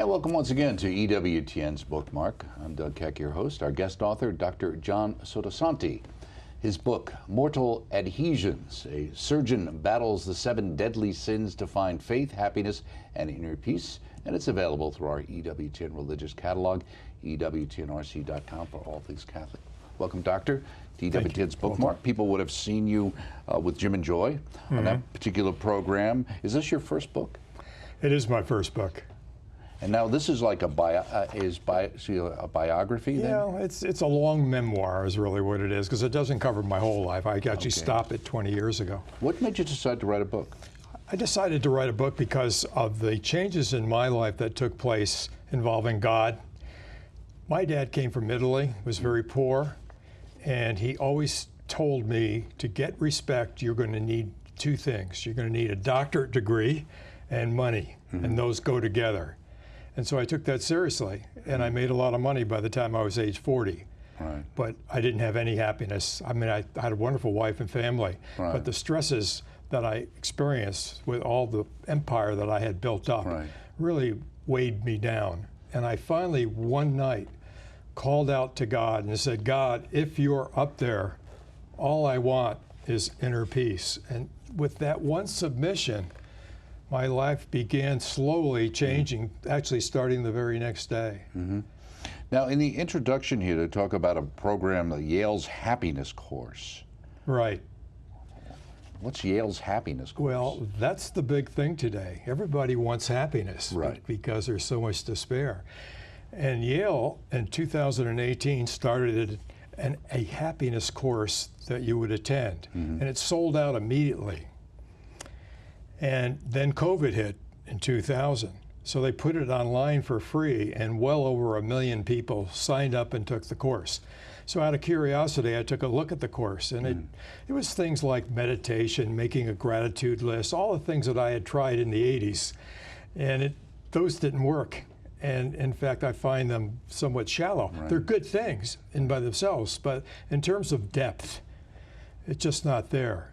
And welcome once again to Ewtn's Bookmark. I'm Doug Keck, your host. Our guest author, Dr. John Sottosanti. His book, Mortal Adhesions, a surgeon battles the 7 deadly sins to find faith, happiness, and inner peace. And it's available through our Ewtn religious catalog, ewtnrc.com for all things Catholic. Welcome, Doctor, to Ewtn's Bookmark. People would have seen you with Jim and Joy on that particular program. Is this your first book? It is my first book. And now this is like a biography then? Yeah, it's a long memoir is really what it is, because it doesn't cover my whole life. I actually stopped it 20 years ago. What made you decide to write a book? I decided to write a book because of the changes in my life that took place involving God. My dad came from Italy, was very poor, and he always told me to get respect, you're going to need 2 things. You're going to need a doctorate degree and money, and those go together. And so I took that seriously, and I made a lot of money by the time I was age 40. Right. But I didn't have any happiness. I mean, I had a wonderful wife and family, but the stresses that I experienced with all the empire that I had built up really weighed me down. And I finally, one night, called out to God and said, God, if you're up there, all I want is inner peace. And with that one submission, my life began slowly changing, actually starting the very next day. Now, in the introduction here, to talk about a program, Yale's Happiness Course. Right. What's Yale's Happiness Course? Well, that's the big thing today. Everybody wants happiness because there's so much despair. And Yale, in 2018, started a happiness course that you would attend. And it sold out immediately. And then COVID hit in 2000. So they put it online for free, and well over 1 million people signed up and took the course. So out of curiosity, I took a look at the course, and it was things like meditation, making a gratitude list, all the things that I had tried in the 80s. And those didn't work. And in fact, I find them somewhat shallow. They're good things in by themselves, but in terms of depth, it's just not there.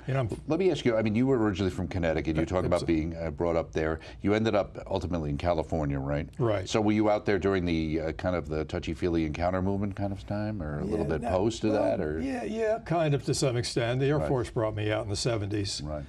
You know, let me ask you, I mean, you were originally from Connecticut. You talk about being brought up there. You ended up ultimately in California, right? Right. So were you out there during the kind of the touchy-feely encounter movement kind of time, or a little bit post to that? Or? Yeah, kind of to some extent. The Air Force brought me out in the 70s. Right.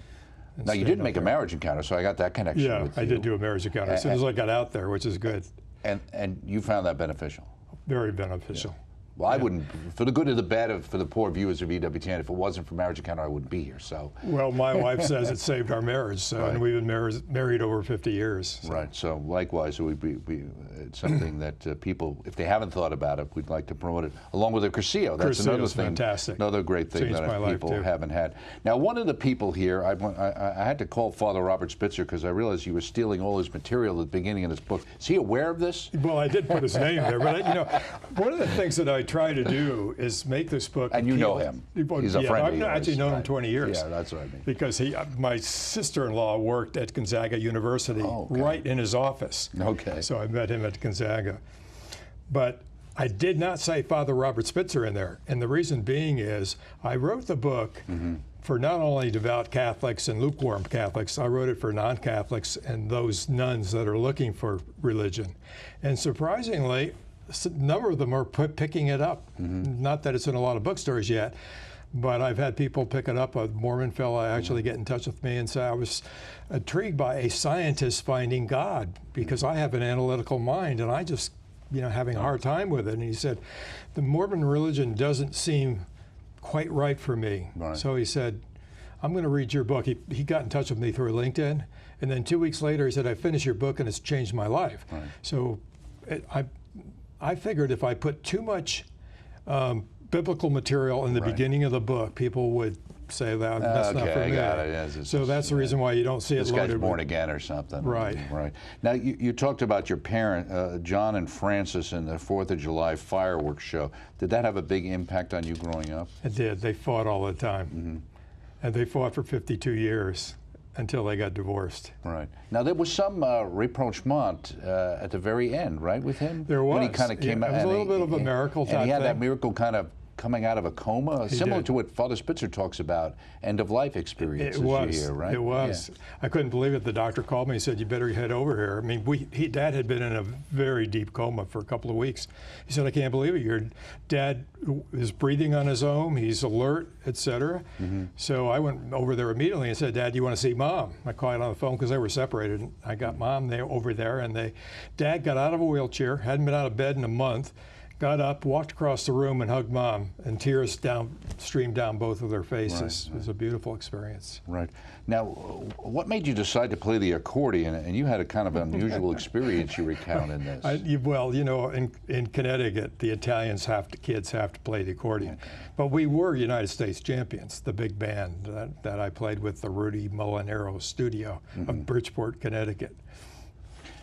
Now, you did make a marriage encounter, so I got that connection with you. I did do a marriage encounter as soon as I got out there, which is good. And you found that beneficial? Very beneficial. Well, I wouldn't, for the good or the bad for the poor viewers of Ewtn, if it wasn't for marriage encounter, I wouldn't be here. So. Well, my wife says it saved our marriage, so, and we've been married over 50 years. So. Right. So likewise, it would be it's something that people, if they haven't thought about it, we'd like to promote it along with the Cursillo. That's another thing, fantastic. Another great thing that people haven't had. Now, one of the people here, I had to call Father Robert Spitzer because I realized you were stealing all his material at the beginning of this book. Is he aware of this? Well, I did put his name there, but you know, one of the things that I try to do is make this book. And you know him. He's a friend. I've actually known him 20 years. Yeah, that's what I mean. Because my sister-in-law worked at Gonzaga University, right in his office. Okay. So I met him at Gonzaga. But I did not say Father Robert Spitzer in there. And the reason being is I wrote the book for not only devout Catholics and lukewarm Catholics, I wrote it for non-Catholics and those nuns that are looking for religion. And surprisingly, a number of them are picking it up. Not that it's in a lot of bookstores yet, but I've had people pick it up. A Mormon fellow actually get in touch with me and say, I was intrigued by a scientist finding God because I have an analytical mind and I just, having a hard time with it. And he said, the Mormon religion doesn't seem quite right for me. So he said, I'm going to read your book. He got in touch with me through LinkedIn. And then 2 weeks later, he said, I finished your book and it's changed my life. So I figured if I put too much biblical material in the beginning of the book, people would say that that's not for me. Got it. Yes, so that's the reason why you don't see it loaded. This guy's born again or something. Right. Now, you talked about your parent, John and Francis, in the 4th of July fireworks show. Did that have a big impact on you growing up? It did. They fought all the time. And they fought for 52 years. Until they got divorced. Right. Now, there was some rapprochement at the very end, right, with him? There was. When he kind of came out. It was a little bit of a miracle type thing. And he had that miracle kind of coming out of a coma, similar to what Father Spitzer talks about, end-of-life experiences. It was. Here, right? It was. Yeah. I couldn't believe it. The doctor called me and said, "You better head over here." I mean, Dad had been in a very deep coma for a couple of weeks. He said, "I can't believe it. Your dad is breathing on his own. He's alert, etc." So I went over there immediately and said, "Dad, do you want to see Mom?" I called on the phone because they were separated. I got Mom there over there, and Dad got out of a wheelchair, hadn't been out of bed in a month. Got up, walked across the room, and hugged Mom, and tears streamed down both of their faces. Right. It was a beautiful experience. Right. Now, what made you decide to play the accordion? And you had a kind of unusual experience you recount in this. Well, you know, in Connecticut, the Italians kids have to play the accordion. Okay. But we were United States champions, the big band that I played with, the Rudy Molinaro Studio of Bridgeport, Connecticut.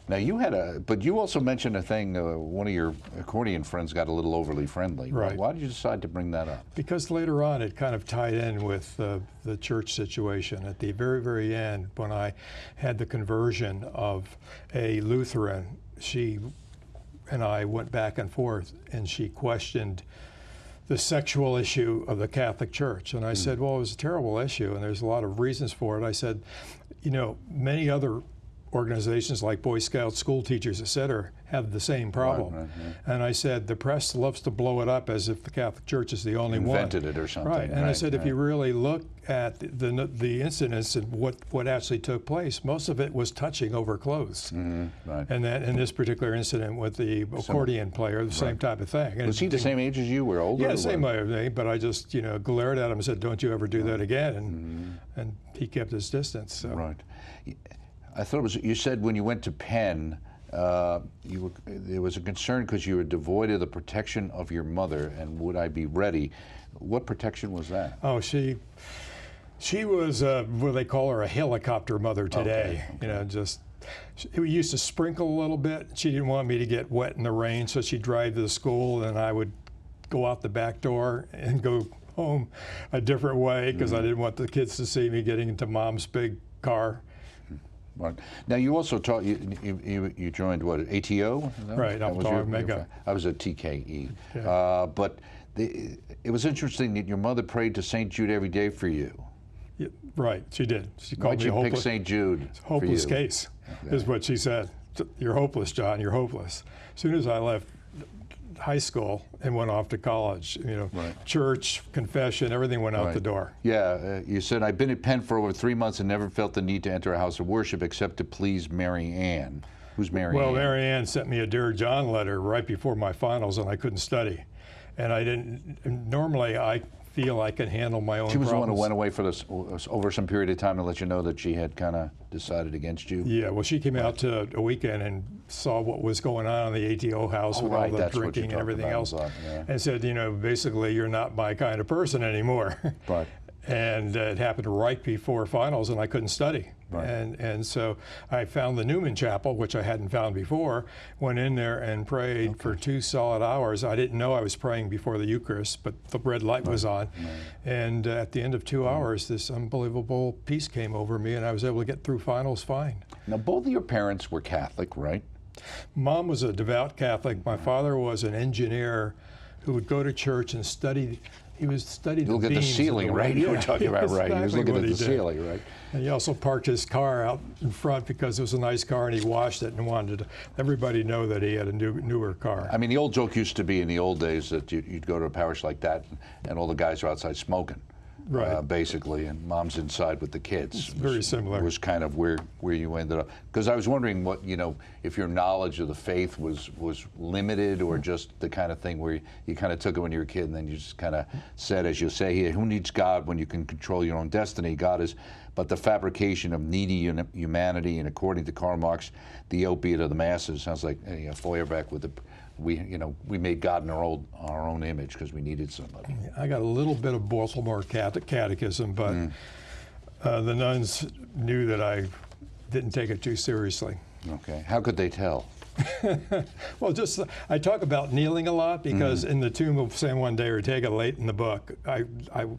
Now but you also mentioned a thing, one of your accordion friends got a little overly friendly. Right. Why did you decide to bring that up? Because later on it kind of tied in with the church situation. At the very, very end, when I had the conversion of a Lutheran, she and I went back and forth, and she questioned the sexual issue of the Catholic Church. And I said, well, it was a terrible issue, and there's a lot of reasons for it. I said, you know, many other organizations like Boy Scouts, school teachers, et cetera, have the same problem. Right. And I said, the press loves to blow it up as if the Catholic Church is the only one. Invented it or something. Right. And I said, if you really look at the incidents and what actually took place, most of it was touching over clothes. Right. And that in this particular incident with the accordion player, the same type of thing. Was he the same age as you, or older? Yeah, same age, but I just, you know, glared at him and said, don't you ever do that again. And he kept his distance. So. Right. I thought it was, you said when you went to Penn, there was a concern because you were devoid of the protection of your mother, and would I be ready? What protection was that? Oh, she was, what they call her, a helicopter mother today. Okay. You know, just, we used to sprinkle a little bit. She didn't want me to get wet in the rain, so she'd drive to the school, and I would go out the back door and go home a different way because I didn't want the kids to see me getting into Mom's big car. Right. Now you also taught, you joined what, ATO? Right, I was at TKE. Yeah. But it was interesting that your mother prayed to St. Jude every day for you. Yeah, right, she did. She called me hopeless. Pick St. Jude? Hopeless case, is what she said. You're hopeless, John, you're hopeless. As soon as I left high school and went off to college, you know, church, confession, everything went out the door. Yeah, you said, I've been at Penn for over 3 months and never felt the need to enter a house of worship except to please Mary Ann. Who's Mary Ann? Well, Mary Ann sent me a Dear John letter right before my finals, and I couldn't study. And I didn't, normally I feel I can handle my own problems. She was the one who went away for this over some period of time to let you know that she had kind of decided against you? Yeah, well, she came out to a weekend and saw what was going on in the ATO house with all the drinking and everything else, and said, you know, basically, you're not my kind of person anymore. Right. And it happened right before finals, and I couldn't study. Right. And so I found the Newman Chapel, which I hadn't found before, went in there and prayed for 2 solid hours. I didn't know I was praying before the Eucharist, but the red light was on. And at the end of 2 hours, this unbelievable peace came over me, and I was able to get through finals fine. Now, both of your parents were Catholic, right? Mom was a devout Catholic. My father was an engineer who would go to church and study. He was studying the beams. Look at the ceiling, right? You were talking about, right? He was looking at the ceiling, right? And he also parked his car out in front because it was a nice car, and he washed it and wanted everybody to know that he had a newer car. I mean, the old joke used to be in the old days that you'd go to a parish like that, and all the guys are outside smoking. Right. Basically, and Mom's inside with the kids. It's very similar. Was kind of where you ended up. Because I was wondering what, you know, if your knowledge of the faith was limited, or just the kind of thing where you kind of took it when you were a kid, and then you just kind of said, as you say here, who needs God when you can control your own destiny? God is but the fabrication of needy humanity, and according to Karl Marx, the opiate of the masses. Sounds like Feuerbach with the. We made God in our own image because we needed somebody. I got a little bit of Baltimore catechism, but the nuns knew that I didn't take it too seriously. Okay. How could they tell? Well, just I talk about kneeling a lot because in the tomb of San Juan de Ortega, late in the book, I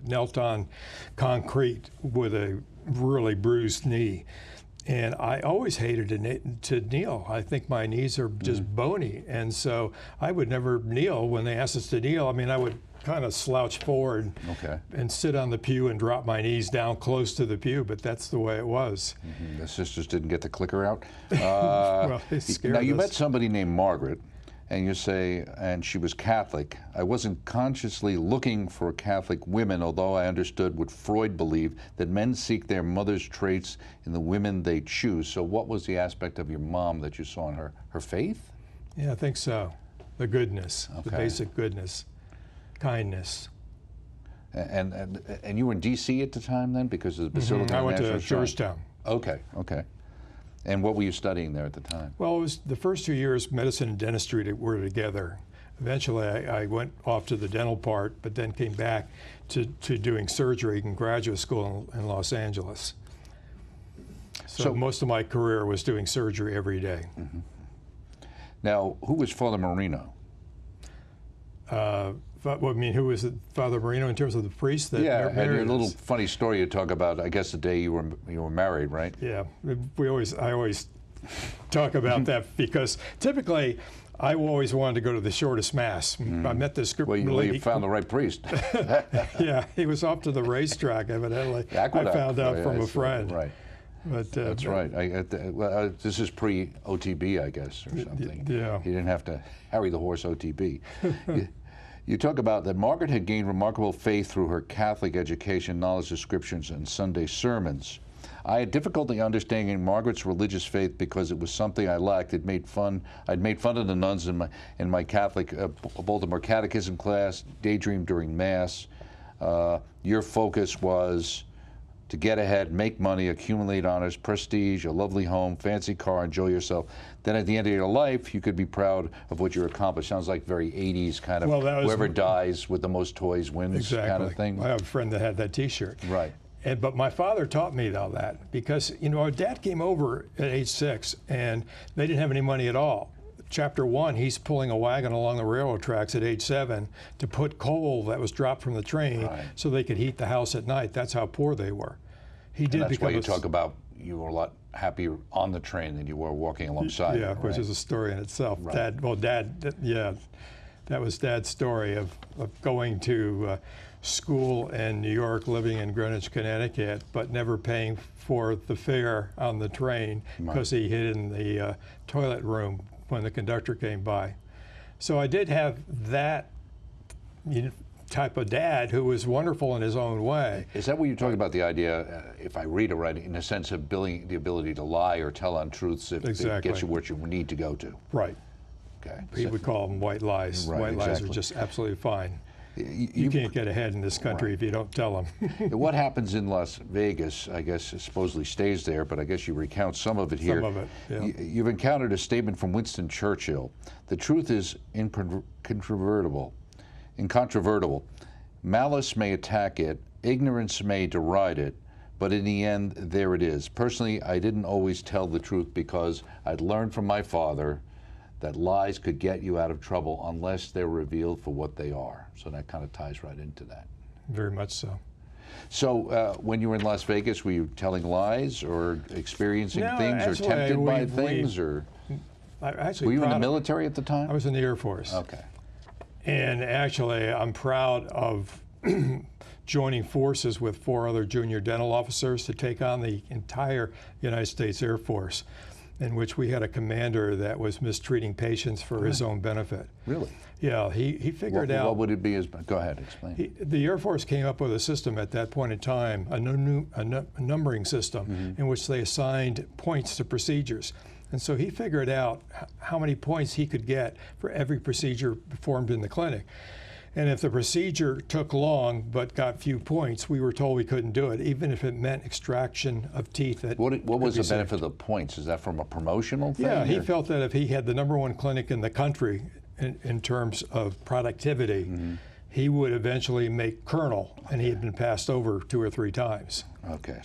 knelt on concrete with a really bruised knee. And I always hated to kneel. I think my knees are just bony. And so I would never kneel when they asked us to kneel. I mean, I would kind of slouch forward and sit on the pew and drop my knees down close to the pew, but that's the way it was. The sisters didn't get the clicker out. Well, they scared now, you us. met somebody named Margaret, and you say, and she was Catholic. I wasn't consciously looking for Catholic women, although I understood what Freud believed, that men seek their mother's traits in the women they choose. So what was the aspect of your mom that you saw in her? Her faith? Yeah, I think so. The goodness, the Okay. basic goodness, kindness. And you were in D.C. at the time then, because of the Basilica I of went to National Shrine? Georgetown. Okay, okay. And what were you studying there at the time? Well, it was the first 2 years, medicine and dentistry were together. Eventually, I went off to the dental part, but then came back to doing surgery in graduate school in Los Angeles. So most of my career was doing surgery every day. Now, who was Father Marino? I mean, who was Father Marino in terms of the priest that Yeah, and married your little us? funny story you talk about, I guess the day you were married, right? Yeah, I always talk about that because typically I always wanted to go to the shortest mass. I met this group. Well, you found the right priest. Yeah, he was off to the racetrack evidently. Aqueduct. I found out Oh, from yeah, a friend. Right. But, That's right. This is pre-OTB, I guess, or something. Yeah. You didn't have to harry the horse OTB. You talk about that Margaret had gained remarkable faith through her Catholic education, knowledge of scriptures, and Sunday sermons. I had difficulty understanding Margaret's religious faith because it was something I lacked. I'd made fun of the nuns in my Catholic Baltimore Catechism class, daydreamed during Mass. Your focus was to get ahead, make money, accumulate honors, prestige, a lovely home, fancy car, enjoy yourself. Then at the end of your life, you could be proud of what you accomplished. Sounds like very 80s kind of, whoever dies with the most toys wins kind of thing. I have a friend that had that T-shirt. Right. But my father taught me all that because, our dad came over at age 6 and they didn't have any money at all. Chapter 1, he's pulling a wagon along the railroad tracks at age 7 to put coal that was dropped from the train so they could heat the house at night. That's how poor they were. That's why you talk about you were a lot happier on the train than you were walking alongside. Yeah, right? which is a story in itself. Right. That was Dad's story of going to school in New York, living in Greenwich, Connecticut, but never paying for the fare on the train because he hid in the toilet room when the conductor came by. So I did have that type of dad who was wonderful in his own way. Is that what you're talking about, the idea, if I read it right, in a sense of the ability to lie or tell untruths if it gets you where you need to go to? Right. Okay. He would call them white lies. Right, white lies are exactly. just absolutely fine. You can't get ahead in this country if you don't tell them. What happens in Las Vegas, I guess, supposedly stays there, but I guess you recount some of it here. Some of it, yeah. You've encountered a statement from Winston Churchill. The truth is incontrovertible. Malice may attack it, ignorance may deride it, but in the end, there it is. Personally, I didn't always tell the truth because I'd learned from my father that lies could get you out of trouble unless they're revealed for what they are. So that kind of ties right into that. Very much so. So when you were in Las Vegas, were you telling lies or experiencing things actually, or tempted by things? Or were you in the military at the time? I was in the Air Force. Okay. And actually, I'm proud of joining forces with 4 other junior dental officers to take on the entire United States Air Force, in which we had a commander that was mistreating patients for his own benefit. Really? Yeah, he figured out. What would it be? Go ahead, explain. The Air Force came up with a system at that point in time, a numbering system, in which they assigned points to procedures. And so he figured out how many points he could get for every procedure performed in the clinic. And if the procedure took long but got few points, we were told we couldn't do it, even if it meant extraction of teeth. What was the benefit of the points? Is that from a promotional thing? Yeah, he felt that if he had the #1 clinic in the country in terms of productivity, he would eventually make colonel, and he had been passed over 2 or 3 times. Okay,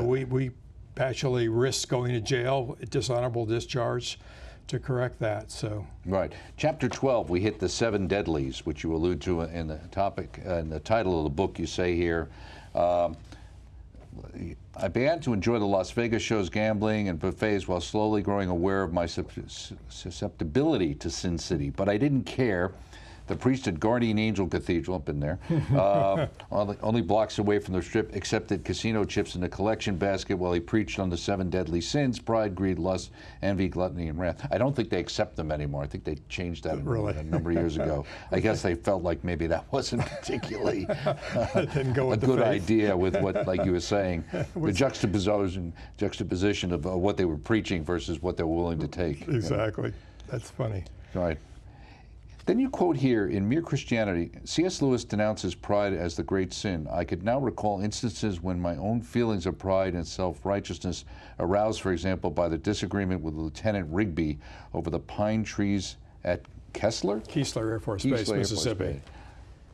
we actually risked going to jail, dishonorable discharge, to correct that. So right. Chapter 12, we hit the 7 deadlies, which you allude to in the topic, in the title of the book. You say here, I began to enjoy the Las Vegas shows, gambling, and buffets while slowly growing aware of my susceptibility to Sin City. But I didn't care. The priest at Guardian Angel Cathedral, I've been there, only blocks away from the Strip, accepted casino chips in the collection basket while he preached on the 7 deadly sins: pride, greed, lust, envy, gluttony, and wrath. I don't think they accept them anymore. I think they changed that a number of years ago. I guess they felt like maybe that wasn't particularly a good idea with what, like you were saying, the juxtaposition of what they were preaching versus what they were willing to take. Exactly. You know? That's funny. Right. Then you quote here, in Mere Christianity, C.S. Lewis denounces pride as the great sin. I could now recall instances when my own feelings of pride and self-righteousness aroused, for example, by the disagreement with Lieutenant Rigby over the pine trees at Keesler Air Force Base, Mississippi.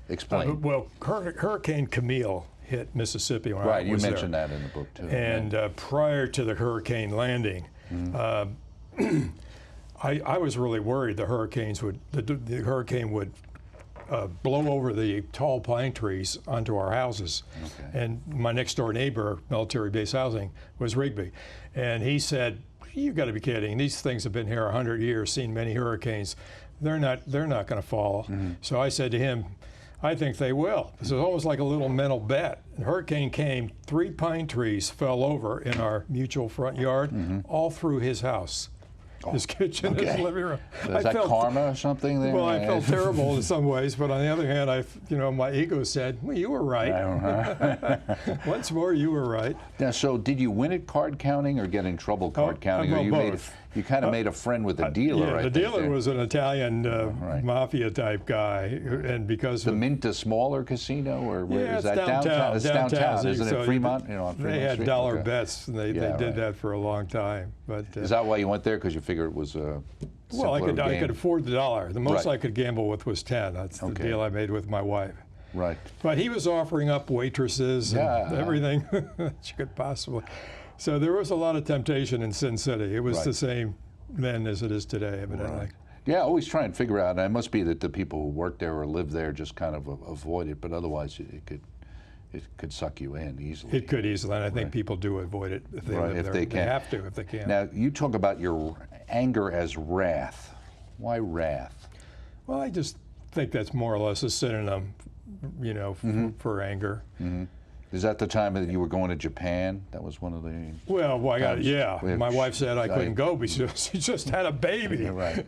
Explain. Well, Hurricane Camille hit Mississippi when I was there. Right, you mentioned that in the book, too. And prior to the hurricane landing, I was really worried the hurricane would blow over the tall pine trees onto our houses. Okay. And my next door neighbor, military base housing, was Rigby. And he said, "You've got to be kidding. These things have been here 100 years, seen many hurricanes. They're not going to fall." Mm-hmm. So I said to him, "I think they will." This is almost like a little mental bet. The hurricane came, 3 pine trees fell over in our mutual front yard, all through his house. His kitchen, his living room. So is that karma or something there? Well, I felt terrible in some ways, but on the other hand, my ego said, "Well, you were right." Once more, you were right. Now, so did you win at card counting or get in trouble card counting? Well, both. You kind of made a friend with the dealer, right? The dealer was an Italian mafia type guy, and because the Mint, a smaller casino, or where is that downtown? It's downtown, isn't it? Fremont, on Fremont they had Street? dollar bets, and they did that for a long time. But is that why you went there? Because you figured it was a well, I could afford the dollar. The most I could gamble with was 10. That's the deal I made with my wife. Right. But he was offering up waitresses and everything that you could possibly. So there was a lot of temptation in Sin City. It was the same then as it is today, evidently. Right. Yeah, I always try and figure out, and it must be that the people who work there or live there just kind of avoid it, but otherwise it could suck you in easily. It could easily, and I think people do avoid it if they live there. They can. They have to if they can. Now, you talk about your anger as wrath. Why wrath? Well, I just think that's more or less a synonym, for anger. Mm-hmm. Is that the time that you were going to Japan? That was one of the... Well, my wife said I couldn't go because she just had a baby. Yeah, right.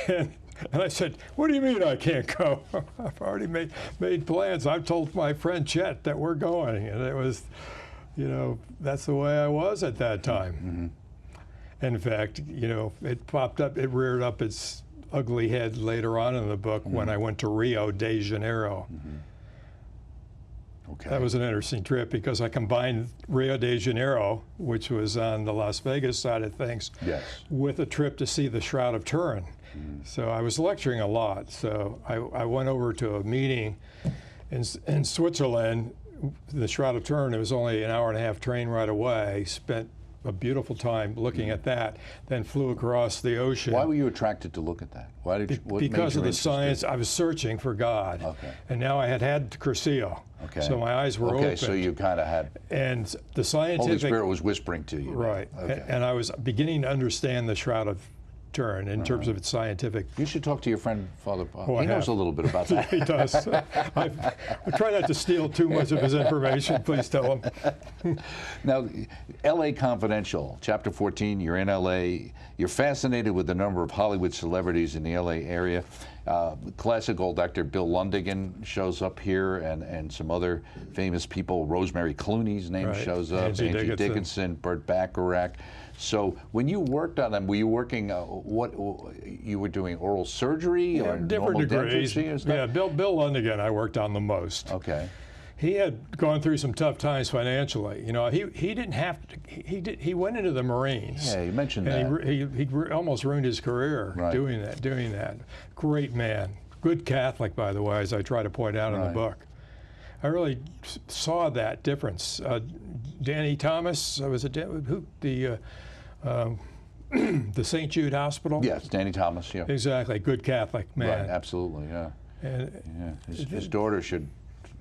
And I said, "What do you mean I can't go? I've already made plans. I've told my friend Chet that we're going." And it was, that's the way I was at that time. Mm-hmm. And in fact, it popped up, it reared up its ugly head later on in the book when I went to Rio de Janeiro. Mm-hmm. Okay. That was an interesting trip because I combined Rio de Janeiro, which was on the Las Vegas side of things, with a trip to see the Shroud of Turin. Mm. So I was lecturing a lot. So I went over to a meeting in Switzerland, the Shroud of Turin. It was only an hour-and-a-half train ride away. Spent a beautiful time looking at that, then flew across the ocean. Why were you attracted to look at that? Why did you, because of the science. I was searching for God, and now I had Cursillo, so my eyes were open. So you kind of had, and the scientific Holy Spirit was whispering to you, right? And I was beginning to understand the Shroud of Turin in terms of its scientific. You should talk to your friend Father Paul. He knows a little bit about that. He does. I try not to steal too much of his information. Please tell him. Now, L.A. Confidential, Chapter 14. You're in L.A. You're fascinated with the number of Hollywood celebrities in the L.A. area. Classic old actor Bill Lundigan shows up here, and some other famous people. Rosemary Clooney's name shows up. Angie Dickinson, Burt Bacharach. So when you worked on them, were you working, what you were doing, oral surgery or different degrees? Yeah, Bill Lundigan I worked on the most. Okay. He had gone through some tough times financially. He didn't have to. He went into the Marines. Yeah, you mentioned that. And he almost ruined his career doing that. Great man, good Catholic, by the way, as I try to point out in the book. I really saw that difference. Danny Thomas was the St. Jude Hospital. Yes, Danny Thomas. Yeah. Exactly, good Catholic man. Right, absolutely. Yeah. And his daughter should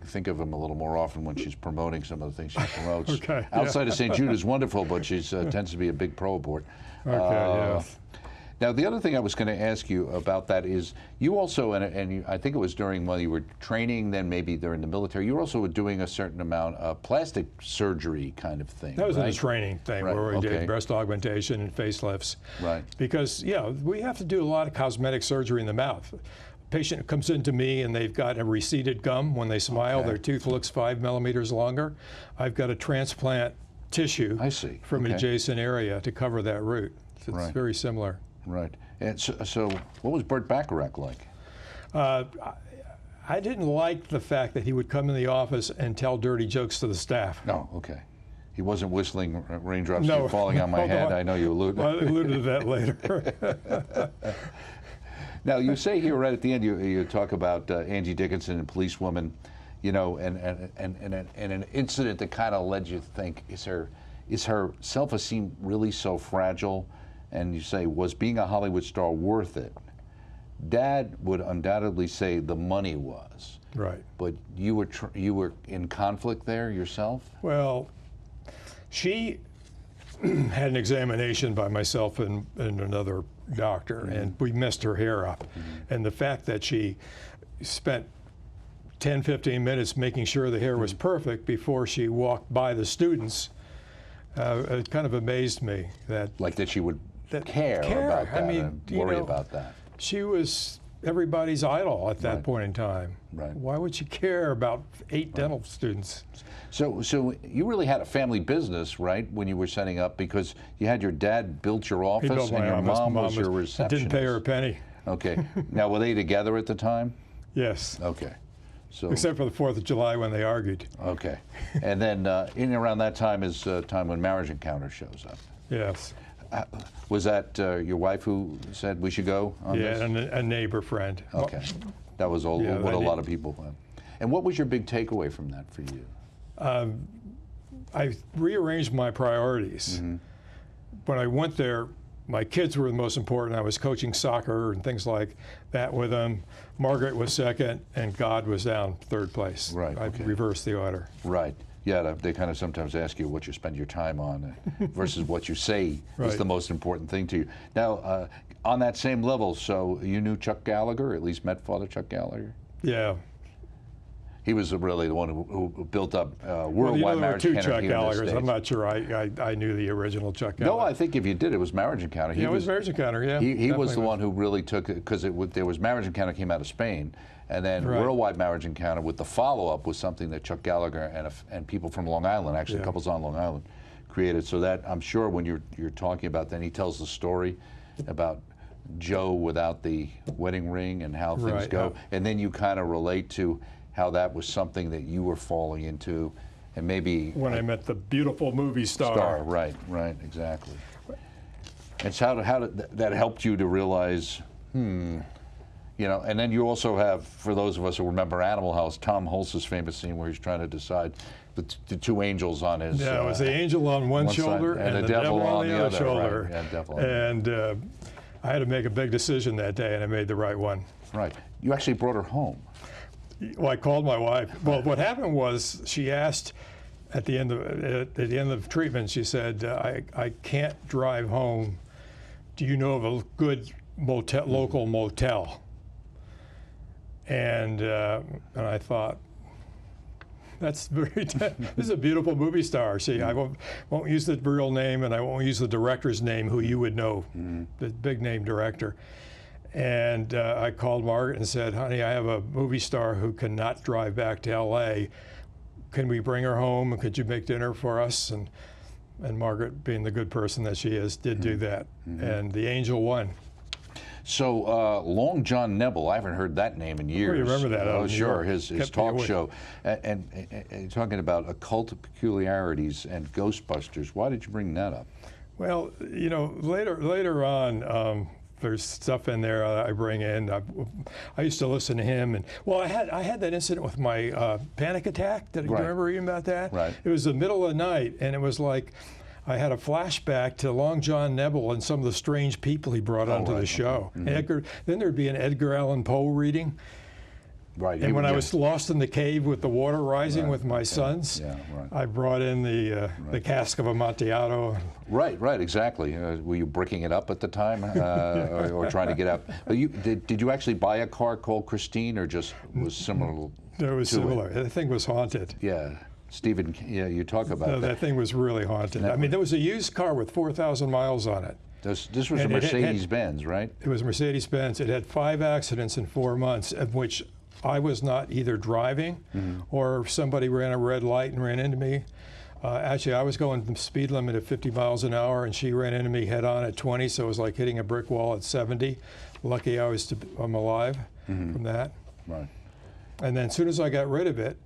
think of him a little more often when she's promoting some of the things she promotes. Okay, Outside of St. Jude is wonderful, but she tends to be a big pro abort. Okay, yes. Now, the other thing I was going to ask you about that is you also, I think it was during while you were training, then maybe during the military, you were also doing a certain amount of plastic surgery kind of thing. That was right? in the training thing where we did breast augmentation and facelifts. Right. Because, we have to do a lot of cosmetic surgery in the mouth. Patient comes into me and they've got a receded gum. When they smile, their tooth looks 5 millimeters longer. I've got to transplant tissue from an adjacent area to cover that root. So it's very similar. Right. And so what was Burt Bacharach like? I didn't like the fact that he would come in the office and tell dirty jokes to the staff. No, okay. He wasn't whistling raindrops falling on my head. I know you alluded. I alluded to that later. Now, you say here right at the end, you talk about Angie Dickinson and Policewoman, and an incident that kind of led you to think, is her self-esteem really so fragile? And you say, was being a Hollywood star worth it? Dad would undoubtedly say the money was. Right. But you were in conflict there yourself? Well, she had an examination by myself and another doctor, and we messed her hair up. And the fact that she spent 10, 15 minutes making sure the hair was perfect before she walked by the students, it kind of amazed me. That she would care about that, and worry about that. She was everybody's idol at that point in time. Right. Why would she care about 8 dental students? So you really had a family business, right, when you were setting up, because you had your dad built your office and your mom was your receptionist. Didn't pay her a penny. Okay. Now, were they together at the time? Yes. Okay. So, except for the 4th of July when they argued. Okay. And then in and around that time is time when Marriage Encounter shows up. Yes. Was that your wife who said we should go on this? Yeah, and a neighbor friend. Okay. That was what a lot of people went. And what was your big takeaway from that for you? I rearranged my priorities. When I went there, my kids were the most important. I was coaching soccer and things like that with them. Margaret was second, and God was down 3rd place. Right. I reversed the order. Right. Yeah, they kind of sometimes ask you what you spend your time on versus what you say is the most important thing to you. Now, on that same level, so you knew Chuck Gallagher, at least met Father Chuck Gallagher? Yeah. He was really the one who built up Worldwide Marriage Encounter. There were 2 Chuck Gallaghers. I'm not sure I knew the original Chuck Gallagher. No, I think if you did, it was Marriage Encounter. It was Marriage Encounter, yeah. He was the one who really took it, because there was Marriage Encounter came out of Spain, and then Worldwide Marriage Encounter with the follow-up was something that Chuck Gallagher and people from Long Island, actually couples on Long Island, created. So that, I'm sure when you're talking about that, he tells the story about Joe without the wedding ring and how things go. And then you kind of relate to how that was something that you were falling into, and maybe when I met the beautiful movie star. Right, exactly. And so how did that helped you to realize, and then you also have, for those of us who remember Animal House, Tom Hulce's famous scene where he's trying to decide the 2 angels on his. Yeah, it was the angel on one shoulder and the devil on the other shoulder. Right. And I had to make a big decision that day, and I made the right one. Right. You actually brought her home. Well, I called my wife. Well, what happened was she asked at the end of treatment, she said, I can't drive home. Do you know of a good local motel? And I thought, that's this is a beautiful movie star. See, I won't use the real name, and I won't use the director's name, who you would know, the big name director. And I called Margaret and said, honey, I have a movie star who cannot drive back to LA. Can we bring her home, and could you make dinner for us? And Margaret, being the good person that she is, did do that. And the angel won. So Long John Nebel, I haven't heard that name in years. Oh, you remember that? Oh, sure, his talk show. And talking about occult peculiarities and Ghostbusters, why did you bring that up? Well, later on, there's stuff in there I bring in. I used to listen to him, and I had that incident with my panic attack. Did you remember reading about that? Right. It was the middle of the night, and it was like I had a flashback to Long John Nebel and some of the strange people he brought onto the show. Then there'd be an Edgar Allan Poe reading, Right. And when I was lost in the cave with the water rising with my sons, I brought in the cask of Amontillado. Right, exactly. Were you bricking it up at the time, or trying to get out? But did you actually buy a car called Christine, or just was similar? It was similar. The thing was haunted. Yeah. Stephen, you talk about that thing was really haunted. I mean, there was a used car with 4,000 miles on it. This was a Mercedes-Benz, right? It was a Mercedes-Benz. It had 5 accidents in 4 months, of which I was not either driving or somebody ran a red light and ran into me. Actually, I was going the speed limit at 50 miles an hour, and she ran into me head-on at 20, so it was like hitting a brick wall at 70. Lucky I'm alive from that. Right. And then as soon as I got rid of it,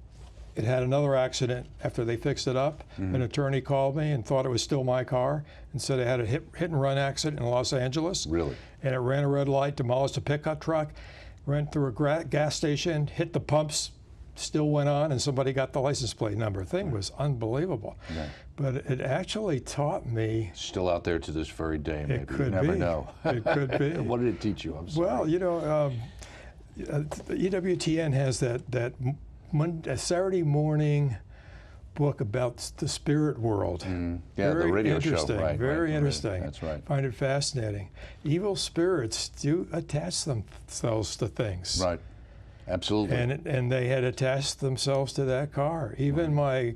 it had another accident after they fixed it up. An attorney called me and thought it was still my car and said it had a hit and run accident in Los Angeles. Really? And it ran a red light, demolished a pickup truck, ran through a gas station, hit the pumps, still went on, and somebody got the license plate number. The thing was unbelievable. Right. But it actually taught me. Still out there to this very day, maybe. It could you never be. know. It could be. What did it teach you? I'm sorry. Well, you know, Ewtn has that Saturday morning book about the spirit world. Yeah, very the radio interesting. show. Right, very interesting. That's right. Find it fascinating. Evil spirits do attach themselves to things. Right. Absolutely. And they had attached themselves to that car. Even my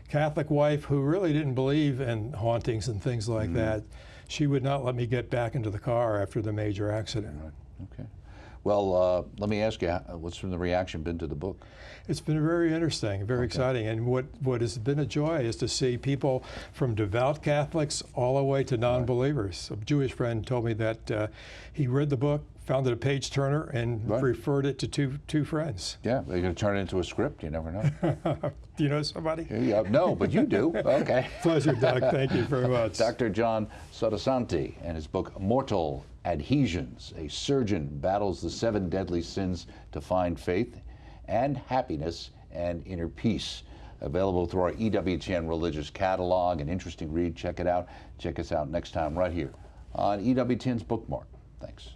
Catholic wife, who really didn't believe in hauntings and things like that, she would not let me get back into the car after the major accident. Right. Okay. Well, let me ask you, what's the reaction been to the book? It's been very interesting, very exciting. And what has been a joy is to see people from devout Catholics all the way to non-believers. A Jewish friend told me that he read the book, found it a page turner, and referred it to two friends. Yeah, they're going to turn it into a script. You never know. Do you know somebody? No, but you do. Okay. Pleasure, Doug. Thank you very much. Dr. John Sottosanti and his book, Mortal Adhesions. A surgeon battles the 7 deadly sins to find faith and happiness and inner peace. Available through our Ewtn religious catalog. An interesting read. Check it out. Check us out next time right here on Ewtn's Bookmark. Thanks.